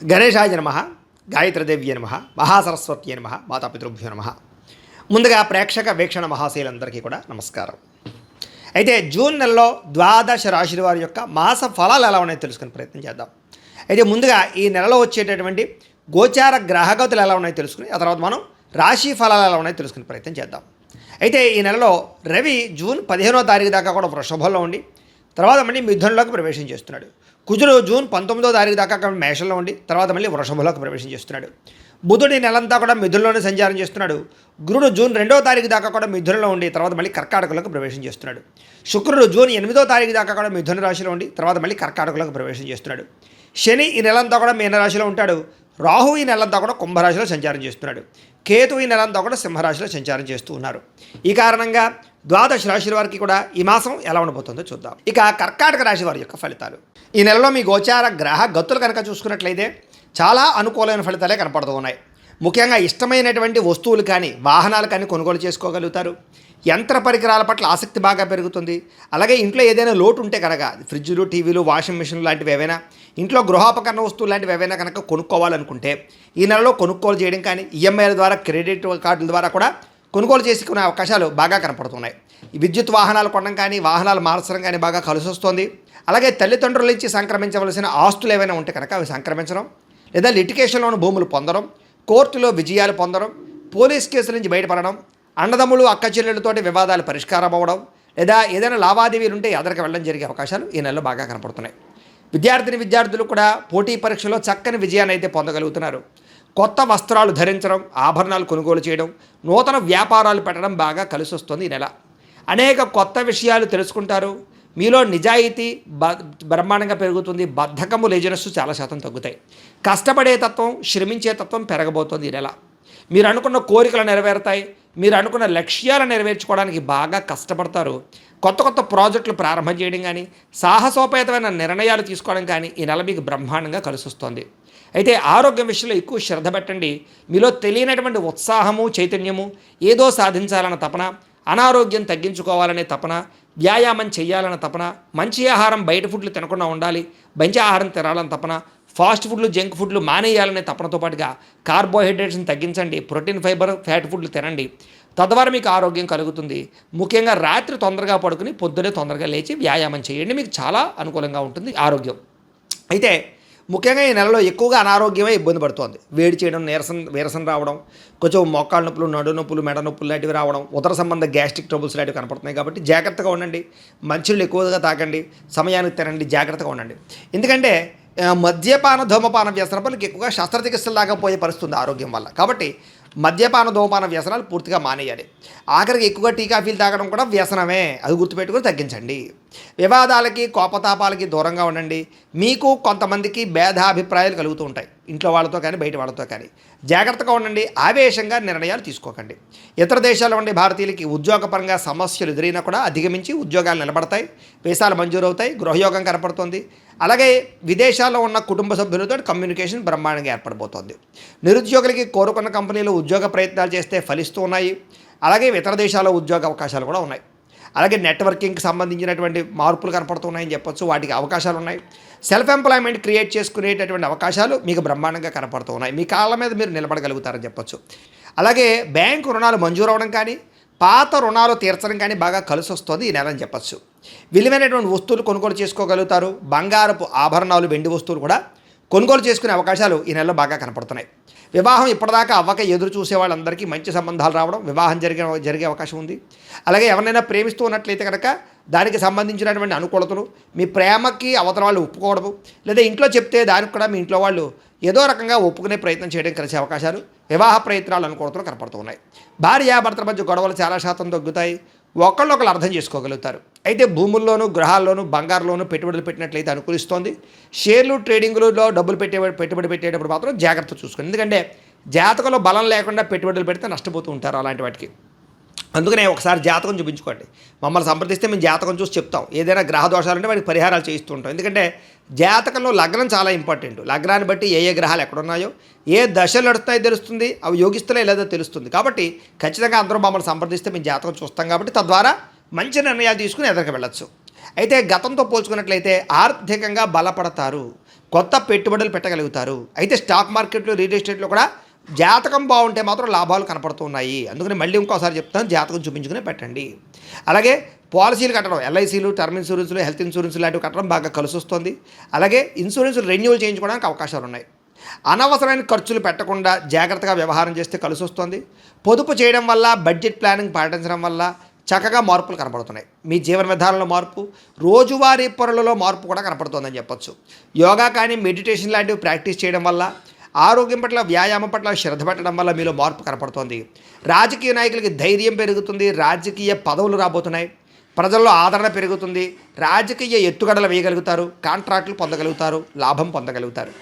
గణేశాయ నమః, గాయత్రీదేవ్యే నమః, మహాసరస్వత్యే నమః, మాతాపితృభ్యో నమః. ముందుగా ప్రేక్షక వీక్షణ మహాశయులందరికీ కూడా నమస్కారం. అయితే జూన్ నెలలో ద్వాదశ రాశుల వారి యొక్క మాస ఫలాలు ఎలా ఉన్నాయో తెలుసుకునే ప్రయత్నం చేద్దాం. అయితే ముందుగా ఈ నెలలో వచ్చేటటువంటి గోచార గ్రహగతులు ఎలా ఉన్నాయో తెలుసుకుని ఆ తర్వాత మనం రాశి ఫలాలు ఎలా ఉన్నాయో తెలుసుకునే ప్రయత్నం చేద్దాం. అయితే ఈ నెలలో రవి జూన్ 15వ తారీఖు దాకా కూడా వృషభంలో ఉండి తర్వాత మళ్ళీ మిథునంలోకి ప్రవేశం చేస్తున్నాడు. కుజుడు జూన్ 19వ తారీఖు దాకా మేషంలో ఉండి తర్వాత మళ్ళీ వృషభంలోకి ప్రవేశం చేస్తున్నాడు. బుధుడు ఈ నెలంతా కూడా మిథునంలోనే సంచారం చేస్తున్నాడు. గురుడు జూన్ 2వ తారీఖు దాకా కూడా మిథునంలో ఉండి తర్వాత మళ్ళీ కర్కాటకంలోకి ప్రవేశం చేస్తున్నాడు. శుక్రుడు జూన్ 8వ తారీఖు దాకా కూడా మిథున రాశిలో ఉండి తర్వాత మళ్ళీ కర్కాటకంలోకి ప్రవేశం చేస్తున్నాడు. శని ఈ నెలంతా కూడా మీనరాశిలో ఉంటాడు. రాహు ఈ నెలంతా కూడా కుంభరాశిలో సంచారం చేస్తున్నాడు. కేతు ఈ నెలంతా కూడా సింహరాశిలో సంచారం చేస్తూ ఉన్నారు. ఈ కారణంగా ద్వాదశ రాశుల వారికి కూడా ఈ మాసం ఎలా ఉండబోతుందో చూద్దాం. ఇక కర్కాటక రాశి వారి యొక్క ఫలితాలు. ఈ నెలలో మీ గోచార గ్రహ గతులు కనుక చూసుకున్నట్లయితే చాలా అనుకూలమైన ఫలితాలే కనపడుతూ ఉన్నాయి. ముఖ్యంగా ఇష్టమైనటువంటి వస్తువులు కానీ వాహనాలు కానీ కొనుగోలు చేసుకోగలుగుతారు. యంత్ర పరికరాల పట్ల ఆసక్తి బాగా పెరుగుతుంది. అలాగే ఇంట్లో ఏదైనా లోటు ఉంటే కనుక ఫ్రిడ్జ్లు, టీవీలు, వాషింగ్ మిషన్లు లాంటివి ఏవైనా ఇంట్లో గృహోపకరణ వస్తువులు లాంటివి ఏవైనా కనుక కొనుక్కోవాలనుకుంటే ఈ నెలలో కొనుగోలు చేయడం కానీ ఈఎంఐల ద్వారా క్రెడిట్ కార్డుల ద్వారా కూడా కొనుగోలు చేసుకునే అవకాశాలు బాగా కనపడుతున్నాయి. విద్యుత్ వాహనాలు కొనడం కానీ వాహనాలు మార్చడం కానీ బాగా కలిసి వస్తుంది. అలాగే తల్లిదండ్రుల నుంచి సంక్రమించవలసిన ఆస్తులు ఏవైనా ఉంటే కనుక అవి సంక్రమించడం, లేదా లిటికేషన్లోని భూములు పొందడం, కోర్టులో విజయాలు పొందడం, పోలీస్ కేసుల నుంచి బయటపడడం, అన్నదమ్ములు అక్క చెల్లెళ్ళతోటి వివాదాలు పరిష్కారం అవ్వడం, లేదా ఏదైనా లావాదేవీలు ఉంటే ఎదరికి వెళ్ళడం జరిగే అవకాశాలు ఈ నెలలో బాగా కనపడుతున్నాయి. విద్యార్థులు కూడా పోటీ పరీక్షలో చక్కని విజయాన్ని అయితే పొందగలుగుతున్నారు. కొత్త వస్త్రాలు ధరించడం, ఆభరణాలు కొనుగోలు చేయడం, నూతన వ్యాపారాలు పెట్టడం బాగా కలిసి వస్తుంది ఈ నెల. అనేక కొత్త విషయాలు తెలుసుకుంటారు. మీలో నిజాయితీ బ్రహ్మాండంగా పెరుగుతుంది. బద్ధకము, లేజినెస్ చాలా శాతం తగ్గుతాయి. కష్టపడే తత్వం, శ్రమించే తత్వం పెరగబోతోంది ఈ నెల. మీరు అనుకున్న కోరికలు నెరవేరుతాయి. మీరు అనుకున్న లక్ష్యాలు నెరవేర్చుకోవడానికి బాగా కష్టపడతారు. కొత్త ప్రాజెక్టులు ప్రారంభం చేయడం కానీ సాహసోపేతమైన నిర్ణయాలు తీసుకోవడం కానీ ఈ నెల మీకు బ్రహ్మాండంగా కలిసి వస్తుంది. అయితే ఆరోగ్యం విషయంలో ఎక్కువ శ్రద్ధ పెట్టండి. మీలో తెలియనటువంటి ఉత్సాహము, చైతన్యము, ఏదో సాధించాలన్న తపన, అనారోగ్యం తగ్గించుకోవాలనే తపన, వ్యాయామం చేయాలన్న తపన, మంచి ఆహారం బయట ఫుడ్లు తినకుండా ఉండాలి, మంచి ఆహారం తినాలన్న తపన, ఫాస్ట్ ఫుడ్లు, జంక్ ఫుడ్లు మానేయాలనే తపనతో పాటుగా కార్బోహైడ్రేట్స్ని తగ్గించండి, ప్రోటీన్, ఫైబర్, ఫ్యాట్ ఫుడ్లు తినండి. తద్వారా మీకు ఆరోగ్యం కలుగుతుంది. ముఖ్యంగా రాత్రి తొందరగా పడుకుని పొద్దునే తొందరగా లేచి వ్యాయామం చేయండి. మీకు చాలా అనుకూలంగా ఉంటుంది ఆరోగ్యం. అయితే ముఖ్యంగా ఈ నెలలో ఎక్కువగా అనారోగ్యమే ఇబ్బంది పడుతోంది. వేడి చేయడం, నీరసం రావడం, కొంచెం మోకాళ్ళ నొప్పులు, నడు నొప్పులు, మెడ నొప్పులు లాంటివి రావడం, ఉదర సంబంధ గ్యాస్ట్రిక్ ట్రబుల్స్ లాంటివి కనపడుతున్నాయి. కాబట్టి జాగ్రత్తగా ఉండండి. మంచినీళ్ళు ఎక్కువగా తాకండి, సమయానికి తినండి, జాగ్రత్తగా ఉండండి. ఎందుకంటే మద్యపాన ధూమపాన వ్యసనాలకు ఎక్కువగా శస్త్రచికిత్సలు దాకా పోయే పరిస్థితి ఉంది ఆరోగ్యం వల్ల. కాబట్టి మద్యపాన ధూమపాన వ్యసనాలు పూర్తిగా మానేయాలి. ఆఖరికి ఎక్కువగా టీ కాఫీలు తాగడం కూడా వ్యసనమే, అది గుర్తుపెట్టుకుని తగ్గించండి. వివాదాలకి, కోపతాపాలకి దూరంగా ఉండండి. మీకు కొంతమందికి భేదాభిప్రాయాలు కలుగుతూ ఉంటాయి, ఇంట్లో వాళ్ళతో కానీ బయట వాళ్ళతో కానీ. జాగ్రత్తగా ఉండండి. ఆవేశంగా నిర్ణయాలు తీసుకోకండి. ఇతర దేశాల్లో ఉండే భారతీయులకి ఉద్యోగపరంగా సమస్యలు ఎదురైనా కూడా అధిగమించి ఉద్యోగాలు నిలబడతాయి, వీసాలు మంజూరవుతాయి, గృహయోగం కనపడుతుంది. అలాగే విదేశాల్లో ఉన్న కుటుంబ సభ్యులతో కమ్యూనికేషన్ బ్రహ్మాండంగా ఏర్పడిపోతుంది. నిరుద్యోగులకి కోరుకున్న కంపెనీలు ఉద్యోగ ప్రయత్నాలు చేస్తే ఫలిస్తూ ఉన్నాయి. అలాగే ఇతర దేశాల్లో ఉద్యోగ అవకాశాలు కూడా ఉన్నాయి. అలాగే నెట్వర్కింగ్కి సంబంధించినటువంటి మార్పులు కనపడుతున్నాయని చెప్పొచ్చు, వాటికి అవకాశాలు ఉన్నాయి. సెల్ఫ్ ఎంప్లాయ్మెంట్ క్రియేట్ చేసుకునేటటువంటి అవకాశాలు మీకు బ్రహ్మాండంగా కనపడుతూ ఉన్నాయి. మీ కాళ్ళ మీద మీరు నిలబడగలుగుతారని చెప్పొచ్చు. అలాగే బ్యాంకు రుణాలు మంజూరు అవ్వడం కానీ పాత రుణాలు తీర్చడం కానీ బాగా కలిసి వస్తుంది ఈ నెల అని చెప్పచ్చు. విలువైనటువంటి వస్తువులు కొనుగోలు చేసుకోగలుగుతారు. బంగారపు ఆభరణాలు, వెండి వస్తువులు కూడా కొనుగోలు చేసుకునే అవకాశాలు ఈ నెలలో బాగా కనపడుతున్నాయి. వివాహం ఇప్పటిదాకా అవ్వక ఎదురు చూసే వాళ్ళందరికీ మంచి సంబంధాలు రావడం, వివాహం జరిగే అవకాశం ఉంది. అలాగే ఎవరినైనా ప్రేమిస్తూ ఉన్నట్లయితే కనుక దానికి సంబంధించినటువంటి అనుకూలతలు, మీ ప్రేమకి అవతల వాళ్ళు ఒప్పుకోవడము, లేదా ఇంట్లో చెప్తే దానికి కూడా మీ ఇంట్లో వాళ్ళు ఏదో రకంగా ఒప్పుకునే ప్రయత్నం చేయడం కలిసే అవకాశాలు, వివాహ ప్రయత్నాలు అనుకూలతలు కనపడుతున్నాయి. భార్యాభర్తల మధ్య గొడవలు చాలా శాతం తగ్గుతాయి. ఒకళ్ళు అర్థం చేసుకోగలుగుతారు. అయితే భూముల్లోనూ, గృహాల్లోనూ, బంగారులోనూ పెట్టుబడులు పెట్టినట్లయితే అనుకూలిస్తోంది. షేర్లు, ట్రేడింగ్లలో డబ్బులు పెట్టుబడి పెట్టేటప్పుడు మాత్రం జాగ్రత్త చూసుకోండి. ఎందుకంటే జాతకంలో బలం లేకుండా పెట్టుబడులు పెడితే నష్టపోతూ ఉంటారు అలాంటి వాటికి. అందుకనే ఒకసారి జాతకం చూపించుకోండి. మమ్మల్ని సంప్రదిస్తే మేము జాతకం చూసి చెప్తాం. ఏదైనా గ్రహ దోషాలు ఉంటే వాటికి పరిహారాలు చేయిస్తూ ఉంటాం. ఎందుకంటే జాతకంలో లగ్నం చాలా ఇంపార్టెంట్. లగ్నాన్ని బట్టి ఏ గ్రహాలు ఎక్కడున్నాయో, ఏ దశలు నడుస్తున్నాయో తెలుస్తుంది, అవి యోగిస్తున్నాయో లేదో తెలుస్తుంది. కాబట్టి ఖచ్చితంగా అందరూ మమ్మల్ని సంప్రదిస్తే మేము జాతకం చూస్తాం. కాబట్టి తద్వారా మంచి నిర్ణయాలు తీసుకుని ఎదరికి వెళ్ళచ్చు. అయితే గతంతో పోల్చుకున్నట్లయితే ఆర్థికంగా బలపడతారు, కొత్త పెట్టుబడులు పెట్టగలుగుతారు. అయితే స్టాక్ మార్కెట్లో, రియల్ ఎస్టేట్లో కూడా జాతకం బాగుంటే మాత్రం లాభాలు కనపడుతున్నాయి. అందుకని మళ్ళీ ఇంకోసారి చెప్తాను, జాతకం చూపించుకుని పెట్టండి. అలాగే పాలసీలు కట్టడం, ఎల్ఐసీలు, టర్మ్ ఇన్సూరెన్స్లు, హెల్త్ ఇన్సూరెన్స్ లాంటివి కట్టడం బాగా కలిసి వస్తుంది. అలాగే ఇన్సూరెన్స్ రెన్యూవల్ చేయించుకోవడానికి అవకాశాలు ఉన్నాయి. అనవసరమైన ఖర్చులు పెట్టకుండా జాగ్రత్తగా వ్యవహారం చేస్తే కలిసి వస్తుంది. పొదుపు చేయడం వల్ల, బడ్జెట్ ప్లానింగ్ పాటించడం వల్ల చక్కగా మార్పులు కనపడుతున్నాయి. మీ జీవన విధానంలో మార్పు, రోజువారీ పనులలో మార్పు కూడా కనపడుతుందని చెప్పొచ్చు. యోగా కానీ, మెడిటేషన్ లాంటివి ప్రాక్టీస్ చేయడం వల్ల, ఆరోగ్యం పట్ల, వ్యాయామం పట్ల శ్రద్ధ పెట్టడం వల్ల మీలో మార్పు కనపడుతోంది. రాజకీయ నాయకులకి ధైర్యం పెరుగుతుంది, రాజకీయ పదవులు రాబోతున్నాయి, ప్రజల్లో ఆదరణ పెరుగుతుంది, రాజకీయ ఎత్తుగడలు వేయగలుగుతారు, కాంట్రాక్టులు పొందగలుగుతారు, లాభం పొందగలుగుతారు,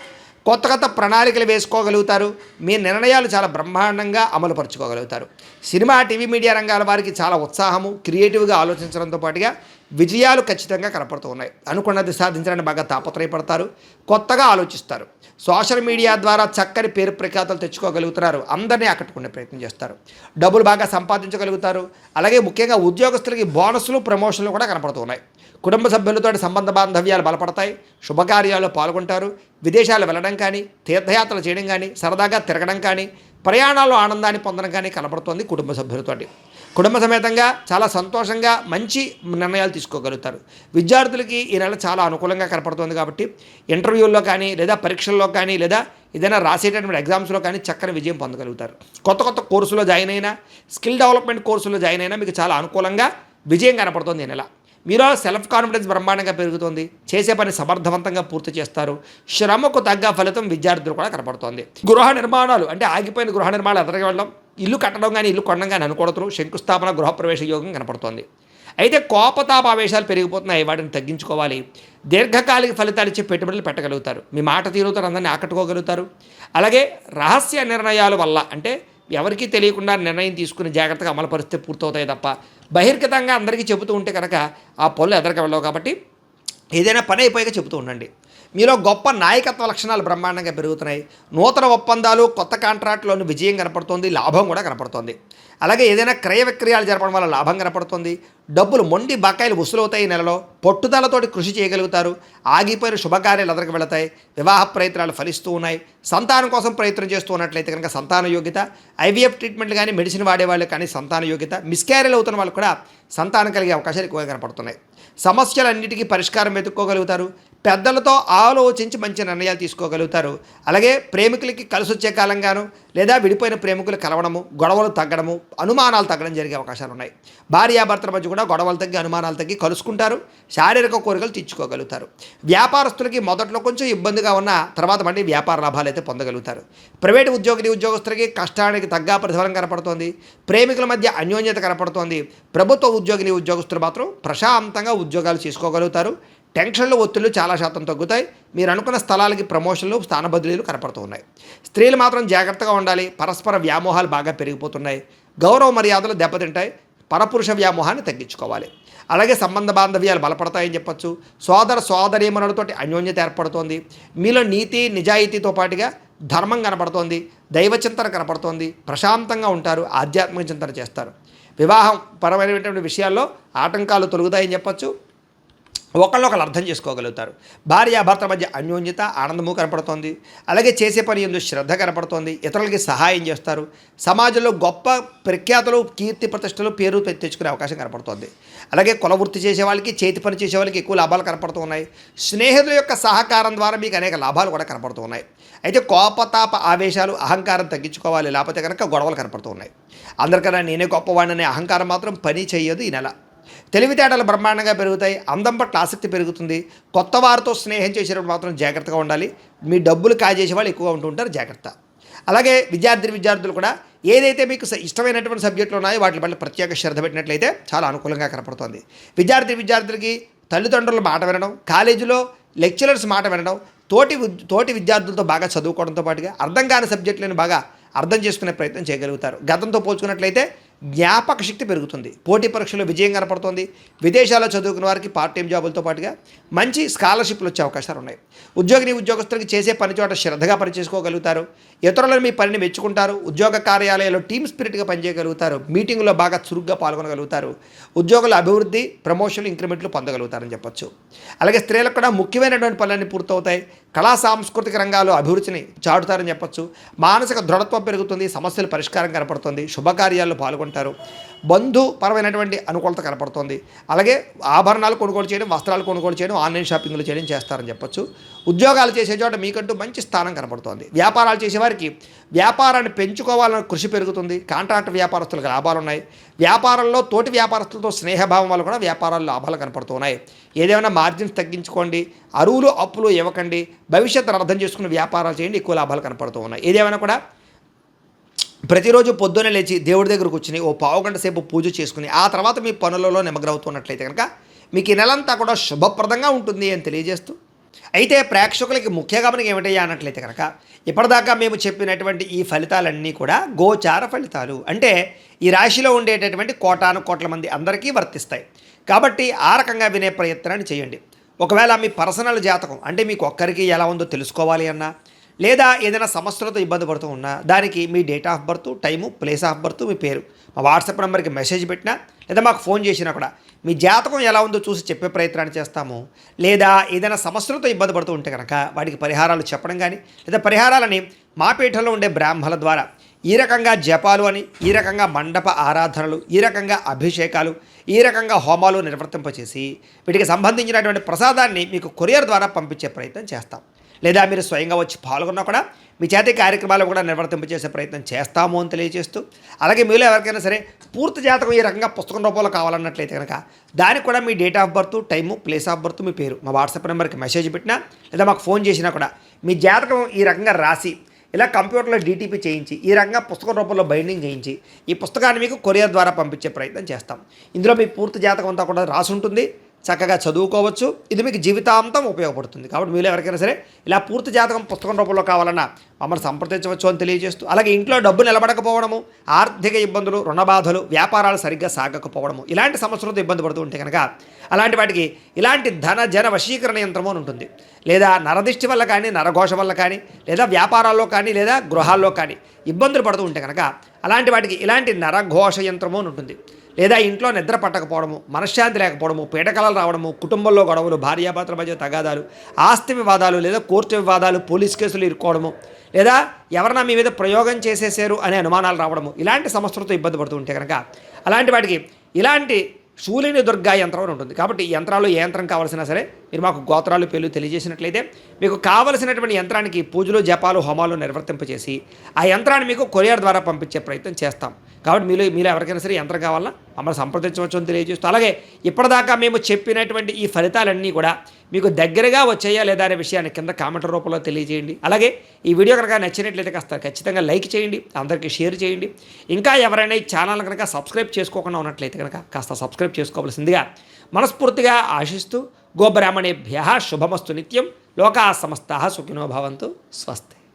కొత్త కొత్త ప్రణాళికలు వేసుకోగలుగుతారు, మీ నిర్ణయాలు చాలా బ్రహ్మాండంగా అమలుపరుచుకోగలుగుతారు. సినిమా, టీవీ, మీడియా రంగాల వారికి చాలా ఉత్సాహము, క్రియేటివ్గా ఆలోచించడంతో పాటుగా విజయాలు ఖచ్చితంగా కనపడుతూ ఉన్నాయి. అనుకున్నది సాధించడానికి బాగా తాపత్రయపడతారు, కొత్తగా ఆలోచిస్తారు. సోషల్ మీడియా ద్వారా చక్కని పేరు ప్రఖ్యాతలు తెచ్చుకోగలుగుతున్నారు, అందరినీ ఆకట్టుకునే ప్రయత్నం చేస్తారు, డబ్బులు బాగా సంపాదించగలుగుతారు. అలాగే ముఖ్యంగా ఉద్యోగస్తులకి బోనస్లు, ప్రమోషన్లు కూడా కనపడుతూ ఉన్నాయి. కుటుంబ సభ్యులతో సంబంధ బాంధవ్యాలు బలపడతాయి, శుభకార్యాల్లో పాల్గొంటారు, విదేశాలు వెళ్ళడం కానీ, తీర్థయాత్రలు చేయడం కానీ, సరదాగా తిరగడం కానీ, ప్రయాణాల్లో ఆనందాన్ని పొందడం కానీ కనపడుతోంది. కుటుంబ సభ్యులతోటి కుటుంబ సమేతంగా చాలా సంతోషంగా మంచి నిర్ణయాలు తీసుకోగలుగుతారు. విద్యార్థులకి ఈ నెల చాలా అనుకూలంగా కనపడుతుంది కాబట్టి ఇంటర్వ్యూల్లో కానీ, లేదా పరీక్షల్లో కానీ, లేదా ఏదైనా రాసేటటువంటి ఎగ్జామ్స్లో కానీ చక్కని విజయం పొందగలుగుతారు. కొత్త కొత్త కోర్సులో జాయిన్ అయినా, స్కిల్ డెవలప్మెంట్ కోర్సులో జాయిన్ అయినా మీకు చాలా అనుకూలంగా విజయం కనపడుతుంది ఈ నెల. మీలో సెల్ఫ్ కాన్ఫిడెన్స్ బ్రహ్మాండంగా పెరుగుతుంది, చేసే పని సమర్థవంతంగా పూర్తి చేస్తారు, శ్రమకు తగ్గ ఫలితం విద్యార్థులు కూడా కనపడుతోంది. గృహ నిర్మాణాలు అంటే ఆగిపోయిన గృహ నిర్మాణాలు ఎదరికి వెళ్ళడం, ఇల్లు కట్టడం కానీ, ఇల్లు కొనడం కానీ అనుకూడదు, శంకుస్థాపన, గృహప్రవేశ యోగం కనపడుతోంది. అయితే కోపతాపావేశాలు పెరిగిపోతున్నాయి, వాటిని తగ్గించుకోవాలి. దీర్ఘకాలిక ఫలితాలు ఇచ్చే పెట్టుబడులు పెట్టగలుగుతారు, మీ మాట తీరుతో అందరినీ ఆకట్టుకోగలుగుతారు. అలాగే రహస్య నిర్ణయాల వల్ల, అంటే ఎవరికీ తెలియకుండా నిర్ణయం తీసుకుని జాగ్రత్తగా అమలు పరిస్థితి పూర్తవుతాయి తప్ప బహిర్గతంగా అందరికీ చెబుతూ ఉంటే కనుక ఆ పనులు ఎదరికి వెళ్ళవు. కాబట్టి ఏదైనా పని అయిపోయాక చెబుతూ ఉండండి. మీలో గొప్ప నాయకత్వ లక్షణాలు బ్రహ్మాండంగా పెరుగుతున్నాయి. నూతన ఒప్పందాలు, కొత్త కాంట్రాక్టులోని విజయం కనపడుతుంది, లాభం కూడా కనపడుతుంది. అలాగే ఏదైనా క్రయ విక్రయాలు జరపడం వల్ల లాభం కనపడుతుంది. డబ్బులు, మొండి బకాయిలు వసూలవుతాయి. ఈ నెలలో పట్టుదలతోటి కృషి చేయగలుగుతారు, ఆగిపోయిన శుభకార్యాలు ఎదరికి వెళతాయి, వివాహ ప్రయత్నాలు ఫలిస్తూ ఉన్నాయి. సంతానం కోసం ప్రయత్నం చేస్తూ ఉన్నట్లయితే కనుక సంతాన యోగ్యత, ఐవీఎఫ్ ట్రీట్మెంట్లు కానీ, మెడిసిన్ వాడేవాళ్ళు కానీ సంతాన యోగ్యత, మిస్క్యారేజ్ అవుతున్న వాళ్ళు కూడా సంతానం కలిగే అవకాశాలు ఎక్కువగా కనపడుతున్నాయి. సమస్యలన్నిటికీ పరిష్కారం వెతుక్కోగలుగుతారు, పెద్దలతో ఆలోచించి మంచి నిర్ణయాలు తీసుకోగలుగుతారు. అలాగే ప్రేమికులకి కలిసి వచ్చే కాలంగాను, లేదా విడిపోయిన ప్రేమికులు కలవడము, గొడవలు తగ్గడము, అనుమానాలు తగ్గడం జరిగే అవకాశాలు ఉన్నాయి. భార్యాభర్తల మధ్య కూడా గొడవలు తగ్గి, అనుమానాలు తగ్గి కలుసుకుంటారు, శారీరక కోరికలు తీర్చుకోగలుగుతారు. వ్యాపారస్తులకి మొదట్లో కొంచెం ఇబ్బందిగా ఉన్న తర్వాత మళ్ళీ వ్యాపార లాభాలు అయితే పొందగలుగుతారు. ప్రైవేటు ఉద్యోగులకి కష్టానికి తగ్గ ప్రతిఫలం కనపడుతోంది, ప్రేమికుల మధ్య అన్యోన్యత కనపడుతోంది. ప్రభుత్వ ఉద్యోగులు మాత్రం ప్రశాంతంగా ఉద్యోగాలు చేసుకోగలుగుతారు. టెన్షన్లు, ఒత్తిళ్లు చాలా శాతం తగ్గుతాయి. మీరు అనుకున్న స్థలాలకి ప్రమోషన్లు, స్థాన బదిలీలు కనపడుతూ ఉన్నాయి. స్త్రీలు మాత్రం జాగ్రత్తగా ఉండాలి, పరస్పర వ్యామోహాలు బాగా పెరిగిపోతున్నాయి, గౌరవ మర్యాదలు దెబ్బతింటాయి, పరపురుష వ్యామోహాన్ని తగ్గించుకోవాలి. అలాగే సంబంధ బాంధవ్యాలు బలపడతాయని చెప్పొచ్చు. సోదర సోదరీమణులతోటి అన్యోన్యత ఏర్పడుతోంది. మీలో నీతి, నిజాయితీతో పాటుగా ధర్మం కనపడుతోంది, దైవచింతన కనపడుతోంది, ప్రశాంతంగా ఉంటారు, ఆధ్యాత్మిక చింతన చేస్తారు. వివాహం పరమైనటువంటి విషయాల్లో ఆటంకాలు తొలగుతాయని చెప్పొచ్చు. ఒకళ్ళొకళ్ళు అర్థం చేసుకోగలుగుతారు. భార్యాభర్తల మధ్య అన్యోన్యత, ఆనందము కనపడుతోంది. అలాగే చేసే పని ఎందు శ్రద్ధ కనపడుతోంది, ఇతరులకి సహాయం చేస్తారు. సమాజంలో గొప్ప ప్రఖ్యాతులు, కీర్తి ప్రతిష్టలు, పేరు తెచ్చుకునే అవకాశం కనపడుతోంది. అలాగే కుల వృత్తి చేసే వాళ్ళకి, చేతి పని చేసే వాళ్ళకి ఎక్కువ లాభాలు కనపడుతూ ఉన్నాయి. స్నేహితుల యొక్క సహకారం ద్వారా మీకు అనేక లాభాలు కూడా కనపడుతూ ఉన్నాయి. అయితే కోపతాప ఆవేశాలు, అహంకారం తగ్గించుకోవాలి, లేకపోతే కనుక గొడవలు కనపడుతూ ఉన్నాయి. అందరికన్నా నేనే గొప్పవాడిననే అహంకారం మాత్రం పని చేయదు ఈ నెల. తెలివితేటలు బ్రహ్మాండంగా పెరుగుతాయి, అందం పట్ల ఆసక్తి పెరుగుతుంది. కొత్త వారితో స్నేహం చేసేటప్పుడు మాత్రం జాగ్రత్తగా ఉండాలి. మీ డబ్బులు కాజేసే వాళ్ళు ఎక్కువగా ఉంటుంటారు, జాగ్రత్త. అలాగే విద్యార్థులు కూడా ఏదైతే మీకు ఇష్టమైనటువంటి సబ్జెక్టులు ఉన్నాయో వాటి పట్ల ప్రత్యేక శ్రద్ధ పెట్టినట్లయితే చాలా అనుకూలంగా కనపడుతుంది. విద్యార్థులకి తల్లిదండ్రుల మాట వినడం, కాలేజీలో లెక్చరర్స్ మాట వినడం, తోటి విద్యార్థులతో బాగా చదువుకోవడంతో పాటుగా అర్థం కాని సబ్జెక్టులను బాగా అర్థం చేసుకునే ప్రయత్నం చేయగలుగుతారు. గతంతో పోల్చుకున్నట్లయితే జ్ఞాపక శక్తి పెరుగుతుంది, పోటీ పరీక్షలో విజయం కనపడుతుంది, విదేశాల్లో చదువుకున్న వారికి పార్ట్ టైం జాబులతో పాటుగా మంచి స్కాలర్షిప్లు వచ్చే అవకాశాలు ఉన్నాయి. ఉద్యోగస్తులకి చేసే పని చోట శ్రద్ధగా పనిచేసుకోగలుగుతారు, ఇతరులను మీ పనిని మెచ్చుకుంటారు, ఉద్యోగ కార్యాలయాల్లో టీమ్ స్పిరిట్గా పనిచేయగలుగుతారు, మీటింగుల్లో బాగా చురుగ్గా పాల్గొనగలుగుతారు, ఉద్యోగుల అభివృద్ధి, ప్రమోషన్లు, ఇంక్రిమెంట్లు పొందగలుగుతారని చెప్పొచ్చు. అలాగే స్త్రీలకు కూడా ముఖ్యమైనటువంటి పనులన్నీ పూర్తవుతాయి, కళా సాంస్కృతిక రంగాల్లో అభివృద్ధిని చాటుతారని చెప్పొచ్చు. మానసిక దృఢత్వం పెరుగుతుంది, సమస్యల పరిష్కారం కనపడుతుంది, శుభకార్యాల్లో పాల్గొంటారు, బంధుపరమైనటువంటి అనుకూలత కనపడుతుంది. అలాగే ఆభరణాలు కొనుగోలు చేయడం, వస్త్రాలు కొనుగోలు చేయడం, ఆన్లైన్ షాపింగ్లు చేయడం చేస్తారని చెప్పొచ్చు. ఉద్యోగాలు చేసే చోట మీకంటూ మంచి స్థానం కనపడుతోంది. వ్యాపారాలు చేసేవారికి వ్యాపారాన్ని పెంచుకోవాలన్న కృషి పెరుగుతుంది, కాంట్రాక్ట్ వ్యాపారస్తులకు లాభాలు ఉన్నాయి, వ్యాపారంలో తోటి వ్యాపారస్తులతో స్నేహభావం వల్ల కూడా వ్యాపారాల్లో లాభాలు కనపడుతున్నాయి. ఏదేమైనా మార్జిన్స్ తగ్గించుకోండి, అరువులు అప్పులు ఇవ్వకండి, భవిష్యత్తును అర్థం చేసుకుని వ్యాపారాలు చేయండి, ఎక్కువ లాభాలు కనపడుతూ ఉన్నాయి. ఏదేమైనా కూడా ప్రతిరోజు పొద్దున్నే లేచి దేవుడి దగ్గర కూర్చుని ఓ పావుగంట సేపు పూజ చేసుకుని ఆ తర్వాత మీ పనులలో నిమగ్నమవుతున్నట్లయితే కనుక మీకు ఈ నెలంతా కూడా శుభప్రదంగా ఉంటుంది అని తెలియజేస్తూ, అయితే ప్రేక్షకులకి ముఖ్య గమనిక ఏమిటయ్యా అన్నట్లయితే కనుక ఇప్పటిదాకా మేము చెప్పినటువంటి ఈ ఫలితాలన్నీ కూడా గోచార ఫలితాలు, అంటే ఈ రాశిలో ఉండేటటువంటి కోటాను కోట్ల మంది అందరికీ వర్తిస్తాయి. కాబట్టి ఆ రకంగా వినే ప్రయత్నాన్ని చేయండి. ఒకవేళ మీ పర్సనల్ జాతకం అంటే మీకు ఒక్కరికి ఎలా ఉందో తెలుసుకోవాలి అన్నా, లేదా ఏదైనా సమస్యలతో ఇబ్బంది పడుతూ ఉన్నా దానికి మీ date of birth, time, place of birth, మీ పేరు మా వాట్సాప్ నెంబర్కి మెసేజ్ పెట్టినా లేదా మాకు ఫోన్ చేసినా కూడా మీ జాతకం ఎలా ఉందో చూసి చెప్పే ప్రయత్నాన్ని చేస్తాము. లేదా ఏదైనా సమస్యలతో ఇబ్బంది పడుతూ ఉంటే కనుక వాటికి పరిహారాలు చెప్పడం కానీ, లేదా పరిహారాలని మా పీఠంలో ఉండే బ్రాహ్మణుల ద్వారా ఈ రకంగా జపాలు అని, ఈ రకంగా మండప ఆరాధనలు, ఈ రకంగా అభిషేకాలు, ఈ రకంగా హోమాలు నిర్వర్తింపచేసి వీటికి సంబంధించినటువంటి ప్రసాదాన్ని మీకు కొరియర్ ద్వారా పంపించే ప్రయత్నం చేస్తాం. లేదా మీరు స్వయంగా వచ్చి పాల్గొన్నా కూడా మీ చేతి కార్యక్రమాలు కూడా నిర్వర్తింపజేసే ప్రయత్నం చేస్తాము అని తెలియజేస్తూ, అలాగే మీలో ఎవరికైనా సరే పూర్తి జాతకం ఈ రకంగా పుస్తకం రూపంలో కావాలన్నట్లయితే కనుక దానికి కూడా మీ date of birth, time, place of birth, మీ పేరు మా వాట్సాప్ నెంబర్కి మెసేజ్ పెట్టినా లేదా మాకు ఫోన్ చేసినా కూడా మీ జాతకం ఈ రకంగా రాసి ఇలా కంప్యూటర్లో డీటీపీ చేయించి ఈ రకంగా పుస్తకం రూపంలో బైండింగ్ చేయించి ఈ పుస్తకాన్ని మీకు కొరియర్ ద్వారా పంపించే ప్రయత్నం చేస్తాం. ఇందులో మీ పూర్తి జాతకం అంతా కూడా రాసి ఉంటుంది, చక్కగా చదువుకోవచ్చు, ఇది మీకు జీవితాంతం ఉపయోగపడుతుంది. కాబట్టి మీరు ఎవరికైనా సరే ఇలా పూర్తి జాతకం పుస్తకం రూపంలో కావాలన్నా మమ్మల్ని సంప్రదించవచ్చు అని తెలియజేస్తూ, అలాగే ఇంట్లో డబ్బు నిలబడకపోవడము, ఆర్థిక ఇబ్బందులు, రుణ బాధలు, వ్యాపారాలు సరిగ్గా సాగకపోవడము, ఇలాంటి సమస్యలతో ఇబ్బంది పడుతూ ఉంటే కనుక అలాంటి వాటికి ఇలాంటి ధన జన వశీకరణ యంత్రము అని ఉంటుంది. లేదా నరదిష్టి వల్ల కానీ, నరఘోష వల్ల కానీ, లేదా వ్యాపారాల్లో కానీ, లేదా గృహాల్లో కానీ ఇబ్బందులు పడుతూ ఉంటే కనుక అలాంటి వాటికి ఇలాంటి నరఘోష యంత్రము అని ఉంటుంది. లేదా ఇంట్లో నిద్ర పట్టకపోవడము, మనశ్శాంతి లేకపోవడము, పీడకలలు రావడము, కుటుంబంలో గొడవలు, భార్యాభర్తల మధ్య తగాదాలు, ఆస్తి వివాదాలు, లేదా కోర్టు వివాదాలు, పోలీస్ కేసులు ఇరుక్కోవడము, లేదా ఎవరైనా మీ మీద ప్రయోగం చేసేసారు అనే అనుమానాలు రావడము, ఇలాంటి సమస్యలతో ఇబ్బంది పడుతూ ఉంటే కనుక అలాంటి వాటికి ఇలాంటి శూలిని దుర్గా యంత్రం అని ఉంటుంది. కాబట్టి ఈ యంత్రాలు ఏ యంత్రం కావాల్సినా సరే మీరు మాకు గోత్రాలు, పేర్లు తెలియజేసినట్లయితే మీకు కావలసినటువంటి యంత్రానికి పూజలు, జపాలు, హోమాలు నిర్వర్తింపచేసి ఆ యంత్రాన్ని మీకు కొరియర్ ద్వారా పంపించే ప్రయత్నం చేస్తాం. కాబట్టి మీలో ఎవరికైనా సరే యంత్రం కావాలన్నా మమ్మల్ని సంప్రదించవచ్చు అని తెలియజేస్తూ, అలాగే ఇప్పటిదాకా మేము చెప్పినటువంటి ఈ ఫలితాలన్నీ కూడా మీకు దగ్గరగా వచ్చాయా లేదా అనే విషయాన్ని కింద కామెంట్ రూపంలో తెలియజేయండి. అలాగే ఈ వీడియో కనుక నచ్చినట్లయితే కాస్త ఖచ్చితంగా లైక్ చేయండి, అందరికీ షేర్ చేయండి. ఇంకా ఎవరైనా ఈ ఛానల్ కనుక సబ్స్క్రైబ్ చేసుకోకుండా ఉన్నట్లయితే కనుక కాస్త సబ్స్క్రైబ్ చేసుకోవాల్సిందిగా మనస్ఫూర్తిగా ఆశిస్తూ, గోబ్రాహ్మణేభ్యః శుభమస్తు నిత్యం, లోకాః సమస్తాః సుఖినో భవంతు, స్వస్తి.